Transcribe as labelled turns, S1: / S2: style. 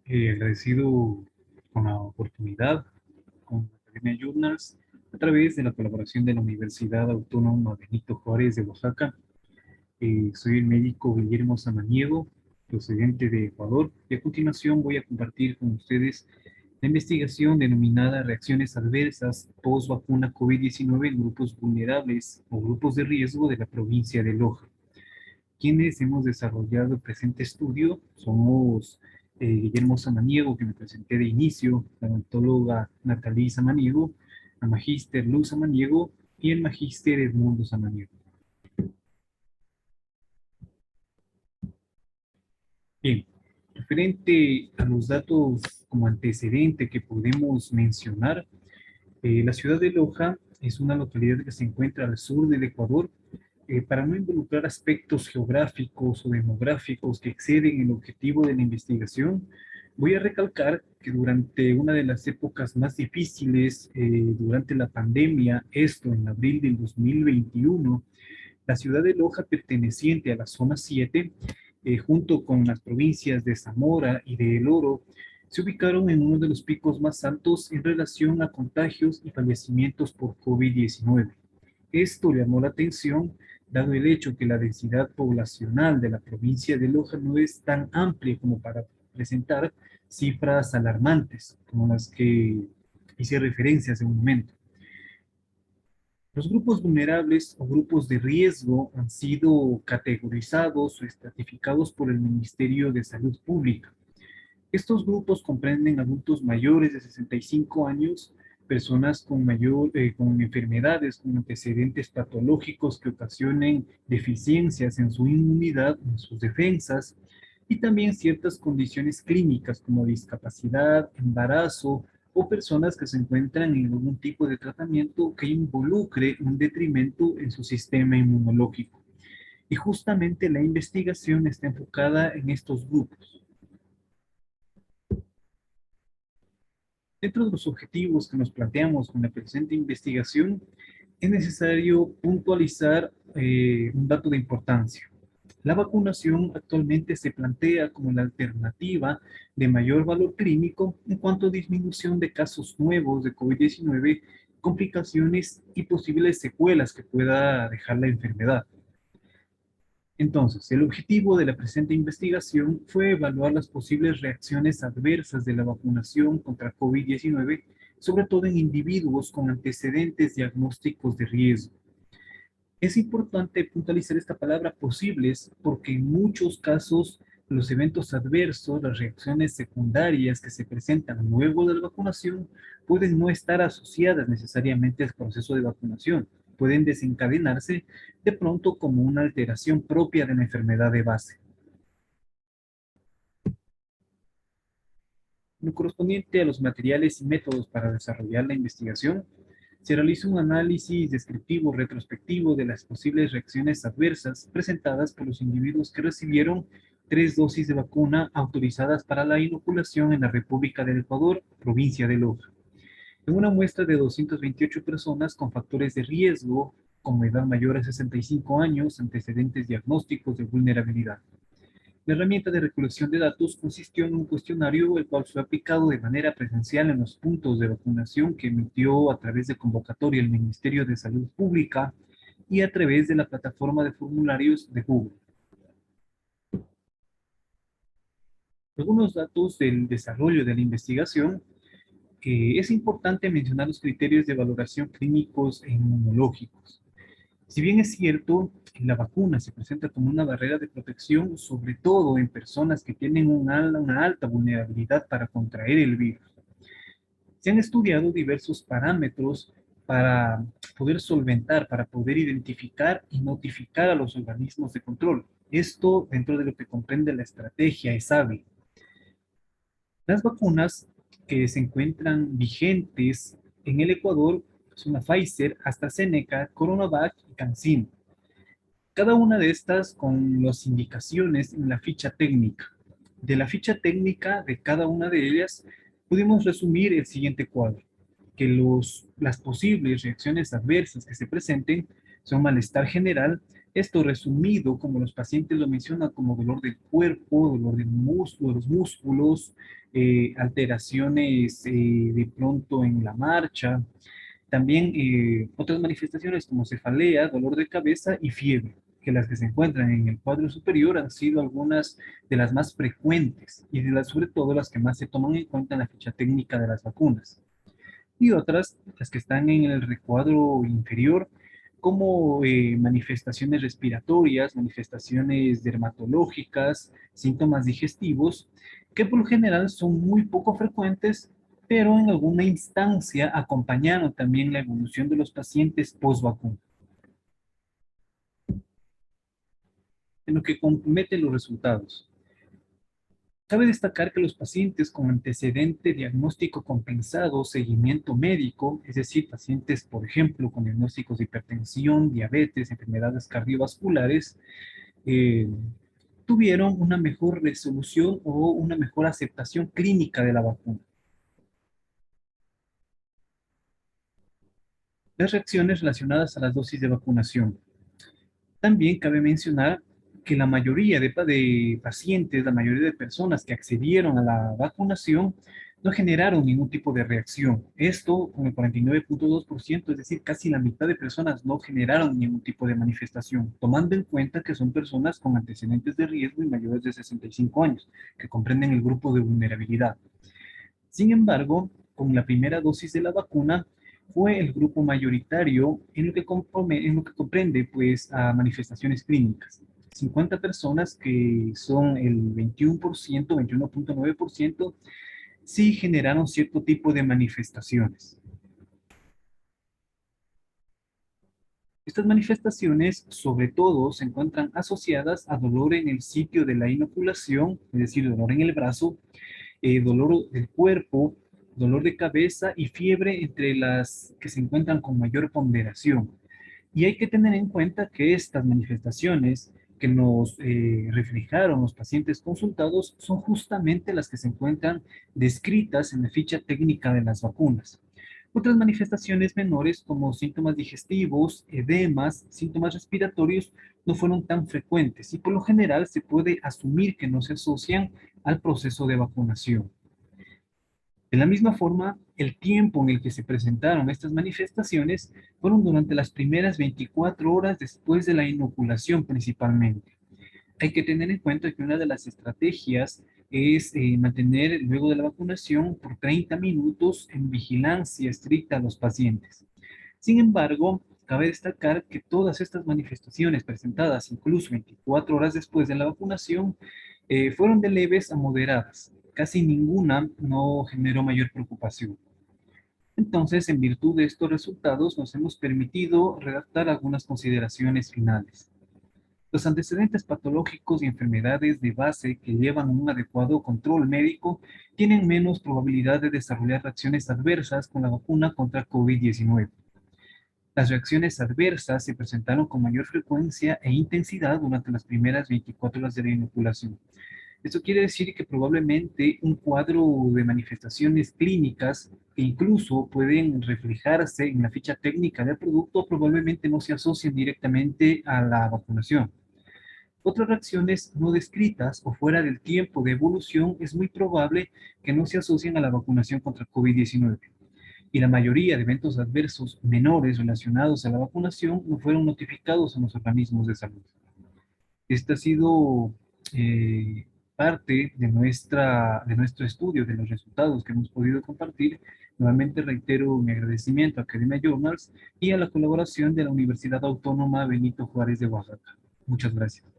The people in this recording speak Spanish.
S1: Agradecido con la oportunidad con la Academia Journals a través de la colaboración de la Universidad Autónoma Benito Juárez de Oaxaca. Soy el médico Guillermo Samaniego, procedente de Ecuador, y a continuación voy a compartir con ustedes la investigación denominada Reacciones adversas post vacuna COVID-19 en grupos vulnerables o grupos de riesgo de la provincia de Loja. Quienes hemos desarrollado el presente estudio somos Guillermo Samaniego, que me presenté de inicio, la odontóloga Nathalie Samaniego, la magíster Luz Samaniego y el magíster Edmundo Samaniego. Bien, referente a los datos como antecedente que podemos mencionar, la ciudad de Loja es una localidad que se encuentra al sur del Ecuador. Para no involucrar aspectos geográficos o demográficos que exceden el objetivo de la investigación, voy a recalcar que durante una de las épocas más difíciles, durante la pandemia, esto en abril del 2021, la ciudad de Loja, perteneciente a la zona 7, junto con las provincias de Zamora y de El Oro, se ubicaron en uno de los picos más altos en relación a contagios y fallecimientos por COVID-19. Esto llamó la atención, dado el hecho que la densidad poblacional de la provincia de Loja no es tan amplia como para presentar cifras alarmantes, como las que hice referencia hace un momento. Los grupos vulnerables o grupos de riesgo han sido categorizados o estratificados por el Ministerio de Salud Pública. Estos grupos comprenden adultos mayores de 65 años, personas con enfermedades, con antecedentes patológicos que ocasionen deficiencias en su inmunidad, en sus defensas, y también ciertas condiciones clínicas como discapacidad, embarazo o personas que se encuentran en algún tipo de tratamiento que involucre un detrimento en su sistema inmunológico. Y justamente la investigación está enfocada en estos grupos. Dentro de los objetivos que nos planteamos con la presente investigación, es necesario puntualizar un dato de importancia. La vacunación actualmente se plantea como la alternativa de mayor valor clínico en cuanto a disminución de casos nuevos de COVID-19, complicaciones y posibles secuelas que pueda dejar la enfermedad. Entonces, el objetivo de la presente investigación fue evaluar las posibles reacciones adversas de la vacunación contra COVID-19, sobre todo en individuos con antecedentes diagnósticos de riesgo. Es importante puntualizar esta palabra posibles porque en muchos casos los eventos adversos, las reacciones secundarias que se presentan luego de la vacunación pueden no estar asociadas necesariamente al proceso de vacunación. Pueden desencadenarse de pronto como una alteración propia de la enfermedad de base. En lo correspondiente a los materiales y métodos para desarrollar la investigación, se realiza un análisis descriptivo retrospectivo de las posibles reacciones adversas presentadas por los individuos que recibieron 3 dosis de vacuna autorizadas para la inoculación en la República del Ecuador, provincia de Loja. En una muestra de 228 personas con factores de riesgo, como edad mayor a 65 años, antecedentes diagnósticos de vulnerabilidad. La herramienta de recolección de datos consistió en un cuestionario el cual fue aplicado de manera presencial en los puntos de vacunación que emitió a través de convocatoria el Ministerio de Salud Pública y a través de la plataforma de formularios de Google. Algunos datos del desarrollo de la investigación. Es importante mencionar los criterios de valoración clínicos e inmunológicos. Si bien es cierto, la vacuna se presenta como una barrera de protección, sobre todo en personas que tienen una alta vulnerabilidad para contraer el virus. Se han estudiado diversos parámetros para poder solventar, para poder identificar y notificar a los organismos de control. Esto dentro de lo que comprende la estrategia ESAVI. Las vacunas que se encuentran vigentes en el Ecuador son la Pfizer, AstraZeneca, CoronaVac y CanSino. Cada una de estas con las indicaciones en la ficha técnica. De la ficha técnica de cada una de ellas pudimos resumir el siguiente cuadro, que las posibles reacciones adversas que se presenten son malestar general. Esto resumido, como los pacientes lo mencionan, como dolor del cuerpo, dolor del músculo, de los músculos, alteraciones de pronto en la marcha. También otras manifestaciones como cefalea, dolor de cabeza y fiebre, que las que se encuentran en el cuadro superior han sido algunas de las más frecuentes y sobre todo las que más se toman en cuenta en la ficha técnica de las vacunas. Y otras, las que están en el recuadro inferior, como manifestaciones respiratorias, manifestaciones dermatológicas, síntomas digestivos, que por lo general son muy poco frecuentes, pero en alguna instancia acompañaron también la evolución de los pacientes post vacuna. En lo que compromete los resultados. Cabe destacar que los pacientes con antecedente diagnóstico compensado, seguimiento médico, es decir, pacientes, por ejemplo, con diagnósticos de hipertensión, diabetes, enfermedades cardiovasculares, eh, tuvieron una mejor resolución o una mejor aceptación clínica de la vacuna. Las reacciones relacionadas a las dosis de vacunación. También cabe mencionar que la mayoría de pacientes, la mayoría de personas que accedieron a la vacunación no generaron ningún tipo de reacción. Esto con el 49.2%, es decir, casi la mitad de personas no generaron ningún tipo de manifestación, tomando en cuenta que son personas con antecedentes de riesgo y mayores de 65 años, que comprenden el grupo de vulnerabilidad. Sin embargo, con la primera dosis de la vacuna, fue el grupo mayoritario en lo que comprende pues, a manifestaciones clínicas. 50 personas, que son el 21%, 21.9%, sí generaron cierto tipo de manifestaciones. Estas manifestaciones, sobre todo, se encuentran asociadas a dolor en el sitio de la inoculación, es decir, dolor en el brazo, dolor del cuerpo, dolor de cabeza y fiebre entre las que se encuentran con mayor ponderación. Y hay que tener en cuenta que estas manifestaciones que nos reflejaron los pacientes consultados son justamente las que se encuentran descritas en la ficha técnica de las vacunas. Otras manifestaciones menores como síntomas digestivos, edemas, síntomas respiratorios no fueron tan frecuentes y por lo general se puede asumir que no se asocian al proceso de vacunación. De la misma forma, el tiempo en el que se presentaron estas manifestaciones fueron durante las primeras 24 horas después de la inoculación principalmente. Hay que tener en cuenta que una de las estrategias es mantener luego de la vacunación por 30 minutos en vigilancia estricta a los pacientes. Sin embargo, cabe destacar que todas estas manifestaciones presentadas incluso 24 horas después de la vacunación fueron de leves a moderadas. Casi ninguna no generó mayor preocupación. Entonces, en virtud de estos resultados, nos hemos permitido redactar algunas consideraciones finales. Los antecedentes patológicos y enfermedades de base que llevan un adecuado control médico tienen menos probabilidad de desarrollar reacciones adversas con la vacuna contra COVID-19. Las reacciones adversas se presentaron con mayor frecuencia e intensidad durante las primeras 24 horas de la inoculación. Esto quiere decir que probablemente un cuadro de manifestaciones clínicas que incluso pueden reflejarse en la ficha técnica del producto probablemente no se asocien directamente a la vacunación. Otras reacciones no descritas o fuera del tiempo de evolución es muy probable que no se asocien a la vacunación contra COVID-19. Y la mayoría de eventos adversos menores relacionados a la vacunación no fueron notificados a los organismos de salud. Este ha sido parte de nuestro estudio, de los resultados que hemos podido compartir. Nuevamente reitero mi agradecimiento a Academia Journals y a la colaboración de la Universidad Autónoma Benito Juárez de Oaxaca. Muchas gracias.